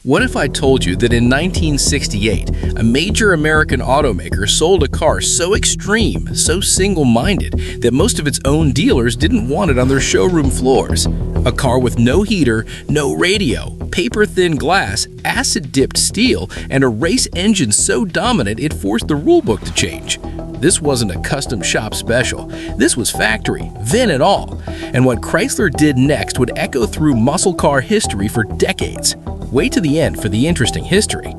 What if I told you that in 1968, a major American automaker sold a car so extreme, so single-minded, that most of its own dealers didn't want it on their showroom floors? A car with no heater, no radio, paper-thin glass, acid-dipped steel, and a race engine so dominant it forced the rulebook to change. This wasn't a custom shop special. This was factory, VIN and all. And what Chrysler did next would echo through muscle car history for decades. Wait to the end for the interesting history.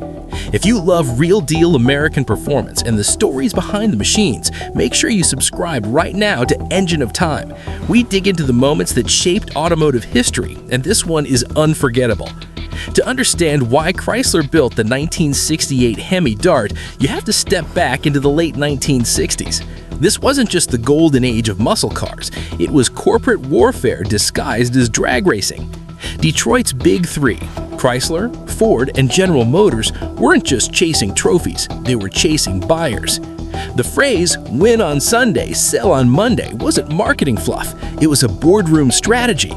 If you love real-deal American performance and the stories behind the machines, make sure you subscribe right now to Engine of Time. We dig into the moments that shaped automotive history, and this one is unforgettable. To understand why Chrysler built the 1968 HEMI Dart, you have to step back into the late 1960s. This wasn't just the golden age of muscle cars, it was corporate warfare disguised as drag racing. Detroit's Big Three, Chrysler, Ford, and General Motors, weren't just chasing trophies, they were chasing buyers. The phrase, "win on Sunday, sell on Monday," wasn't marketing fluff, it was a boardroom strategy.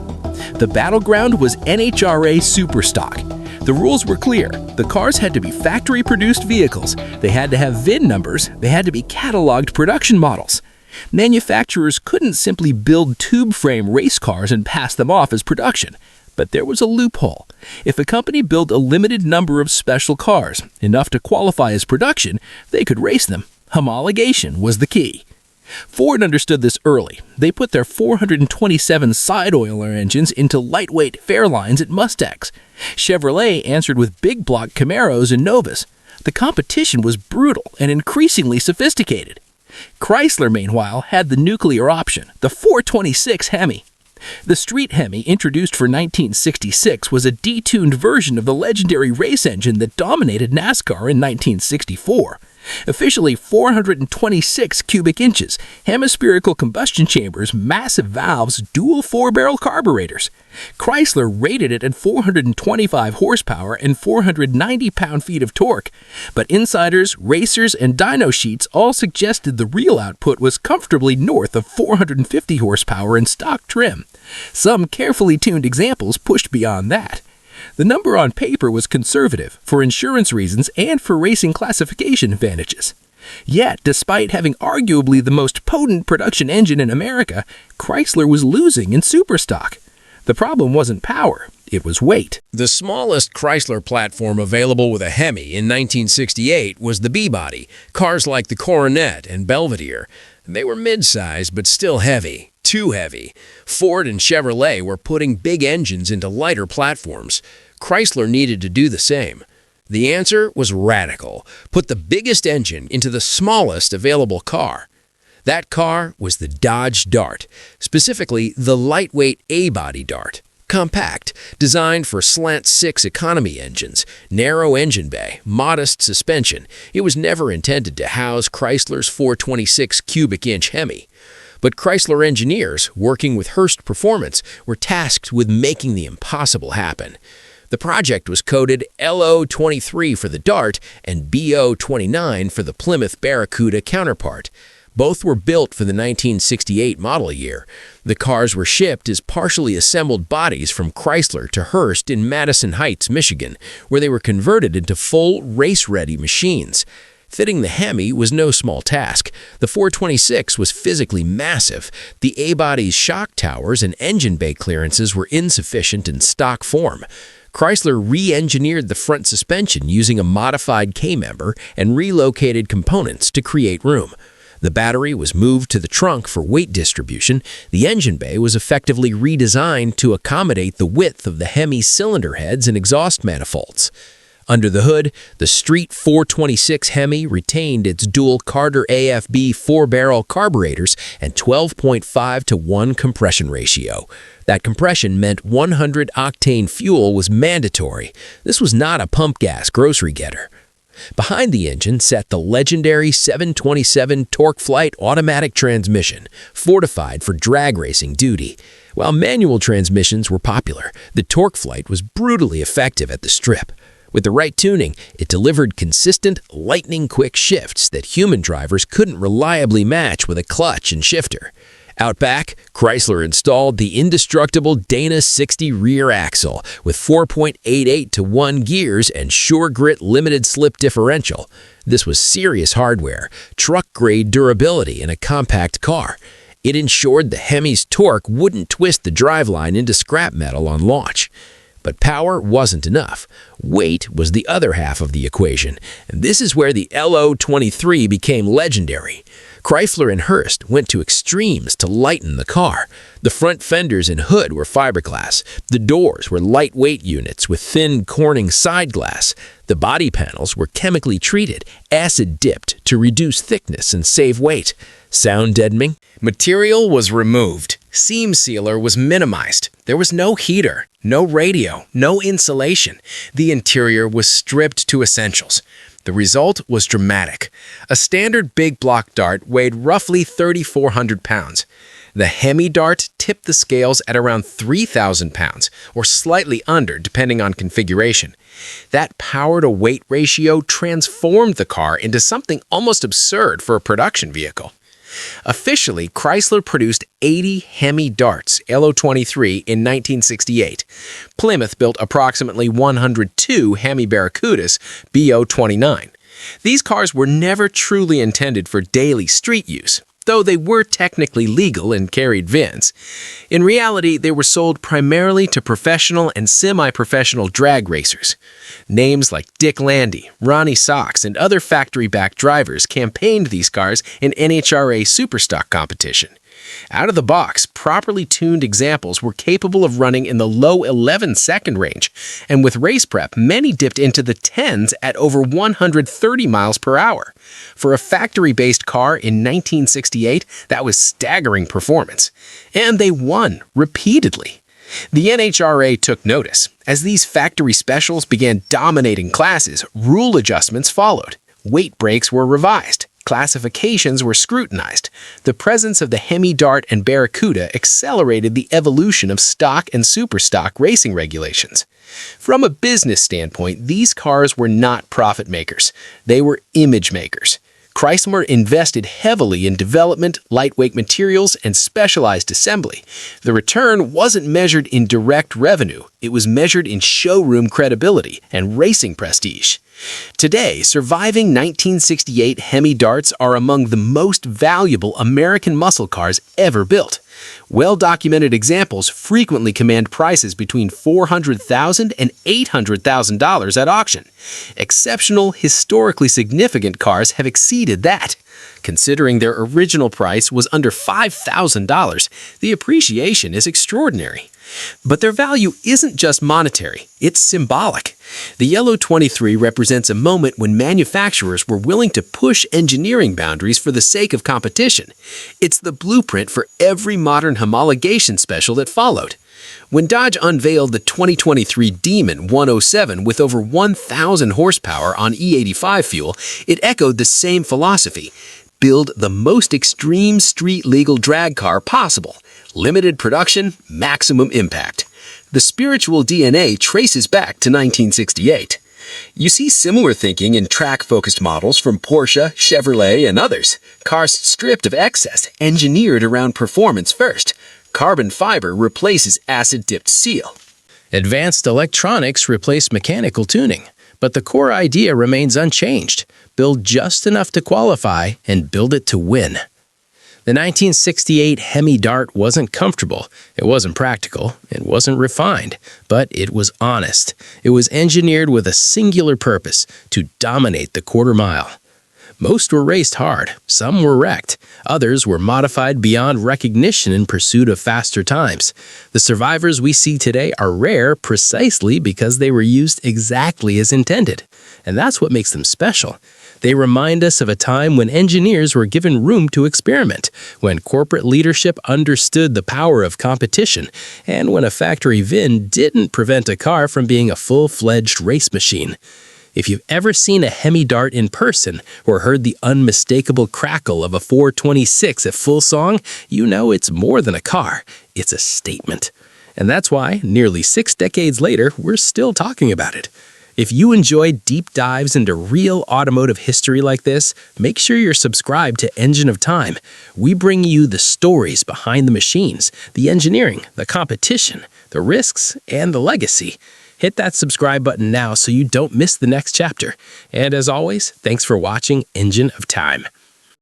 The battleground was NHRA Superstock. The rules were clear. The cars had to be factory-produced vehicles, they had to have VIN numbers, they had to be cataloged production models. Manufacturers couldn't simply build tube frame race cars and pass them off as production. But there was a loophole. If a company built a limited number of special cars, enough to qualify as production, they could race them. Homologation was the key. Ford understood this early. They put their 427 side-oiler engines into lightweight Fairlines and Mustangs. Chevrolet answered with big block Camaros and Novas. The competition was brutal and increasingly sophisticated. Chrysler, meanwhile, had the nuclear option, the 426 HEMI. The Street HEMI, introduced for 1966, was a detuned version of the legendary race engine that dominated NASCAR in 1964. Officially 426 cubic inches, hemispherical combustion chambers, massive valves, dual four-barrel carburetors. Chrysler rated it at 425 horsepower and 490 pound-feet of torque. But insiders, racers, and dyno sheets all suggested the real output was comfortably north of 450 horsepower in stock trim. Some carefully tuned examples pushed beyond that. The number on paper was conservative, for insurance reasons and for racing classification advantages. Yet, despite having arguably the most potent production engine in America, Chrysler was losing in superstock. The problem wasn't power, it was weight. The smallest Chrysler platform available with a HEMI in 1968 was the B-Body, cars like the Coronet and Belvedere. They were mid-size but still heavy. Too heavy. Ford and Chevrolet were putting big engines into lighter platforms. Chrysler needed to do the same. The answer was radical. Put the biggest engine into the smallest available car. That car was the Dodge Dart, specifically the lightweight A-Body Dart. Compact, designed for slant-six economy engines, narrow engine bay, modest suspension. It was never intended to house Chrysler's 426 cubic inch HEMI. But Chrysler engineers, working with Hearst Performance, were tasked with making the impossible happen. The project was coded LO23 for the Dart and BO29 for the Plymouth Barracuda counterpart. Both were built for the 1968 model year. The cars were shipped as partially assembled bodies from Chrysler to Hearst in Madison Heights, Michigan, where they were converted into full race-ready machines. Fitting the HEMI was no small task. The 426 was physically massive. The A-Body's shock towers and engine bay clearances were insufficient in stock form. Chrysler re-engineered the front suspension using a modified K-member and relocated components to create room. The battery was moved to the trunk for weight distribution. The engine bay was effectively redesigned to accommodate the width of the HEMI cylinder heads and exhaust manifolds. Under the hood, the Street 426 HEMI retained its dual Carter AFB 4-barrel carburetors and 12.5-to-1 compression ratio. That compression meant 100-octane fuel was mandatory. This was not a pump gas grocery getter. Behind the engine sat the legendary 727 TorqueFlite automatic transmission, fortified for drag racing duty. While manual transmissions were popular, the TorqueFlite was brutally effective at the strip. With the right tuning, it delivered consistent, lightning-quick shifts that human drivers couldn't reliably match with a clutch and shifter. Out back, Chrysler installed the indestructible Dana 60 rear axle with 4.88 to 1 gears and Sure Grit limited slip differential. This was serious hardware, truck-grade durability in a compact car. It ensured the HEMI's torque wouldn't twist the driveline into scrap metal on launch. But power wasn't enough. Weight was the other half of the equation, and this is where the LO23 became legendary. Chrysler and Hurst went to extremes to lighten the car. The front fenders and hood were fiberglass. The doors were lightweight units with thin Corning side glass. The body panels were chemically treated, acid-dipped to reduce thickness and save weight. Sound deadening? Material was removed. Seam sealer was minimized. There was no heater, no radio, no insulation. The interior was stripped to essentials. The result was dramatic. A standard big block Dart weighed roughly 3,400 pounds. The HEMI Dart tipped the scales at around 3,000 pounds, or slightly under depending on configuration. That power-to-weight ratio transformed the car into something almost absurd for a production vehicle. Officially, Chrysler produced 80 HEMI Darts LO23 in 1968. Plymouth built approximately 102 HEMI Barracudas BO29. These cars were never truly intended for daily street use, though they were technically legal and carried VINs. In reality, they were sold primarily to professional and semi-professional drag racers. Names like Dick Landy, Ronnie and other factory-backed drivers campaigned these cars in NHRA Superstock competition. Out of the box, properly tuned examples were capable of running in the low 11-second range, and with race prep, many dipped into the 10s at over 130 miles per hour. For a factory-based car in 1968, that was staggering performance. And they won repeatedly. The NHRA took notice. As these factory specials began dominating classes, rule adjustments followed. Weight breaks were revised. Classifications were scrutinized. The presence of the HEMI Dart and Barracuda accelerated the evolution of stock and superstock racing regulations. From a business standpoint, these cars were not profit makers. They were image makers. Chrysler invested heavily in development, lightweight materials, and specialized assembly. The return wasn't measured in direct revenue. It was measured in showroom credibility and racing prestige. Today, surviving 1968 HEMI Darts are among the most valuable American muscle cars ever built. Well-documented examples frequently command prices between $400,000 and $800,000 at auction. Exceptional, historically significant cars have exceeded that. Considering their original price was under $5,000, the appreciation is extraordinary. But their value isn't just monetary, it's symbolic. The LO23 represents a moment when manufacturers were willing to push engineering boundaries for the sake of competition. It's the blueprint for every modern homologation special that followed. When Dodge unveiled the 2023 Demon 107 with over 1,000 horsepower on E85 fuel, it echoed the same philosophy. Build the most extreme street-legal drag car possible. Limited production, maximum impact. The spiritual DNA traces back to 1968. You see similar thinking in track-focused models from Porsche, Chevrolet, and others. Cars stripped of excess, engineered around performance first. Carbon fiber replaces acid-dipped steel. Advanced electronics replace mechanical tuning, but the core idea remains unchanged. Build just enough to qualify and build it to win. The 1968 HEMI Dart wasn't comfortable, it wasn't practical, it wasn't refined, but it was honest. It was engineered with a singular purpose, to dominate the quarter mile. Most were raced hard, some were wrecked, others were modified beyond recognition in pursuit of faster times. The survivors we see today are rare precisely because they were used exactly as intended. And that's what makes them special. They remind us of a time when engineers were given room to experiment, when corporate leadership understood the power of competition, and when a factory VIN didn't prevent a car from being a full-fledged race machine. If you've ever seen a HEMI Dart in person or heard the unmistakable crackle of a 426 at full song, you know it's more than a car, it's a statement. And that's why, nearly 6 decades later, we're still talking about it. If you enjoy deep dives into real automotive history like this, make sure you're subscribed to Engine of Time. We bring you the stories behind the machines, the engineering, the competition, the risks, and the legacy. Hit that subscribe button now so you don't miss the next chapter. And as always, thanks for watching Engine of Time.